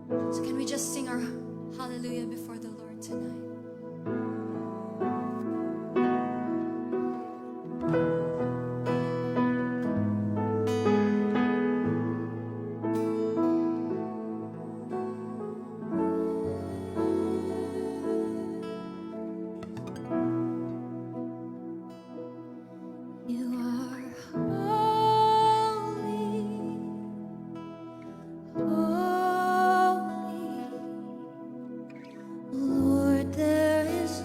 So can we just sing our hallelujah before the Lord tonight? You are holy, holy, Lord. There is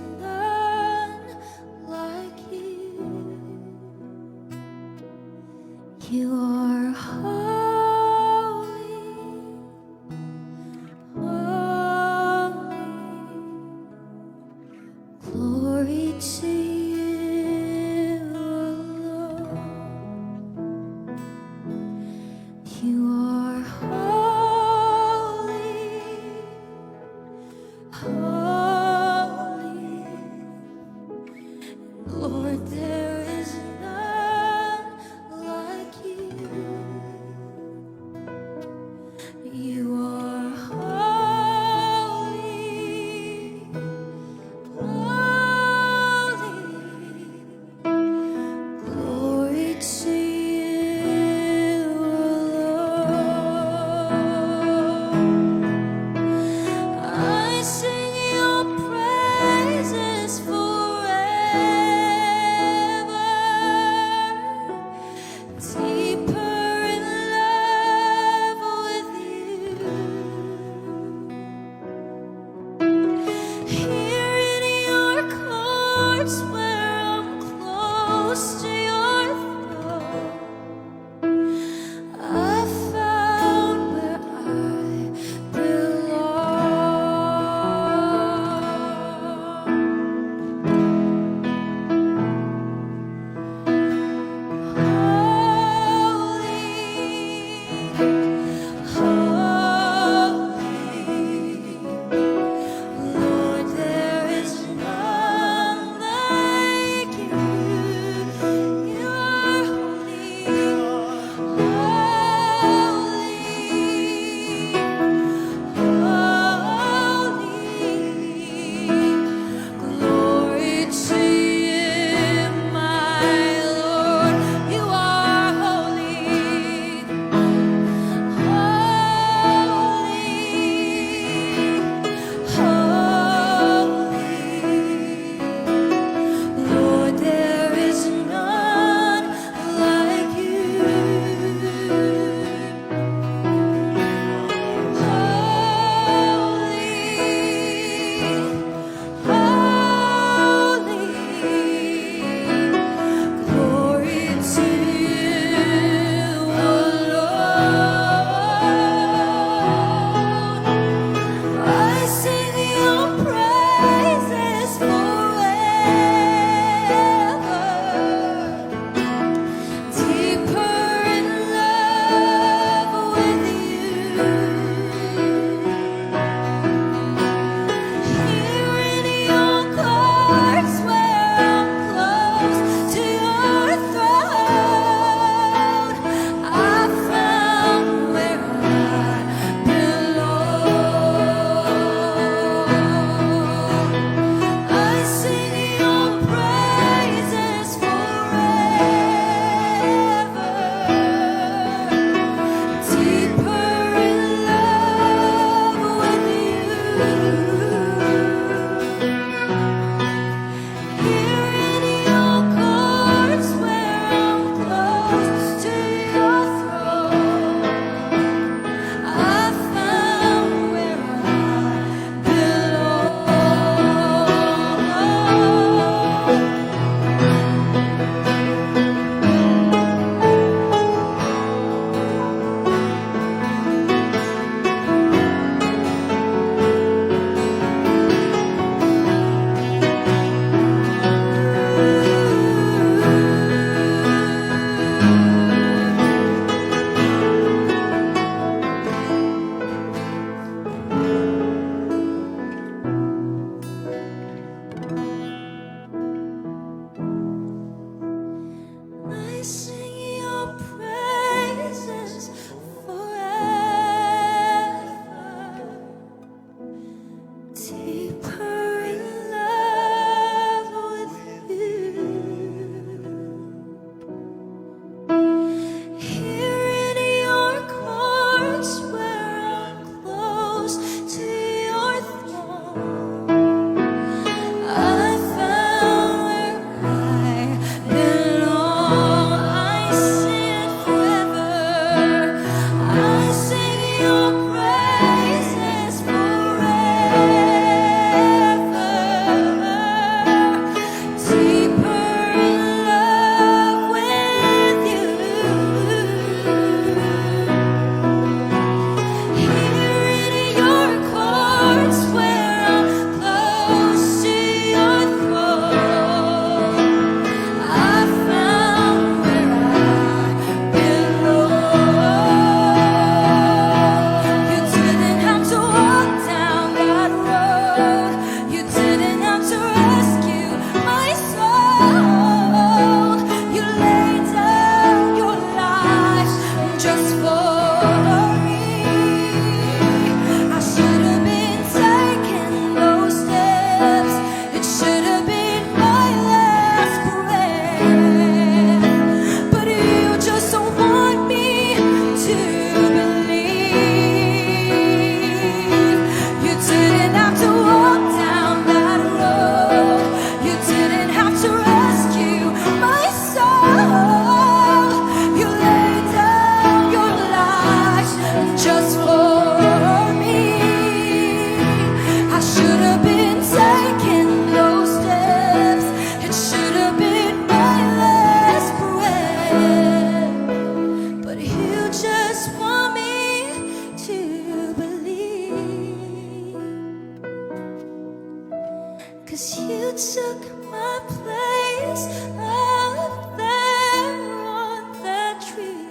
took my place up there on that tree.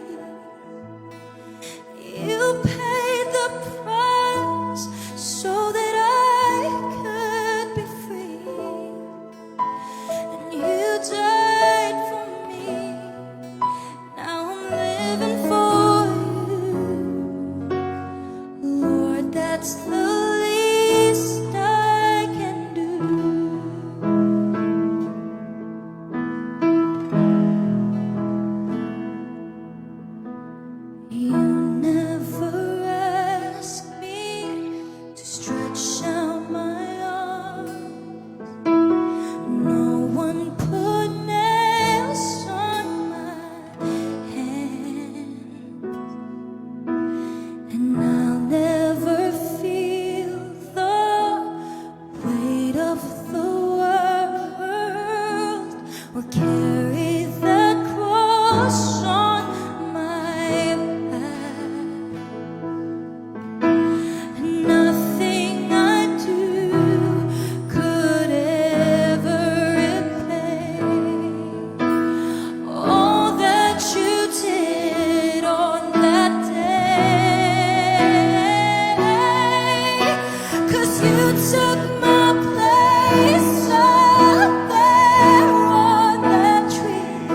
You paid the price so that I could be free. And you died for me. Now I'm living for you. Lord, that's the least I can do. You never asked me to stretch out my arms. No one put nails on my hands. And I'll never feel the weight of the world or carry that cross on my back. And nothing I do could ever repay all that you did on that day. 'Cause you took my place up there on that tree.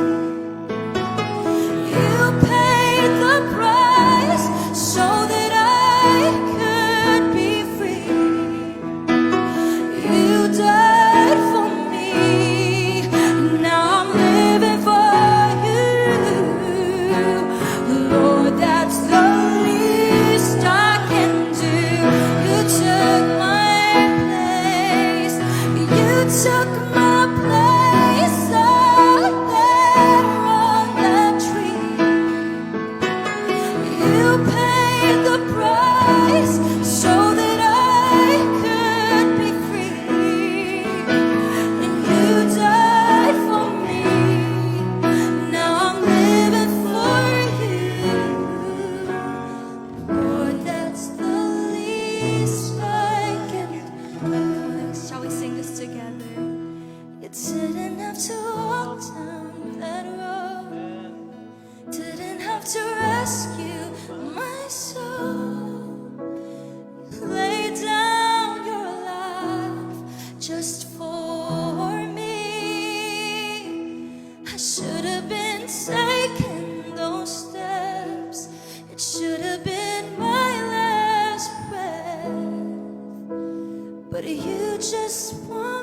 You paid the price so that I could be free. You died for me. Now I'm living for you. Lord, that's the least I can do. You took my place. You took my place up there on that tree. You paid the price so that I could be free. And you died for me. Now I'm living for you. Lord, that's the least I can do. Shall we sing this together? You didn't have to walk down that road. Didn't have to rescue my soul. Lay down your life just for me. I should have been taking those steps. It should have been my last breath. But you just want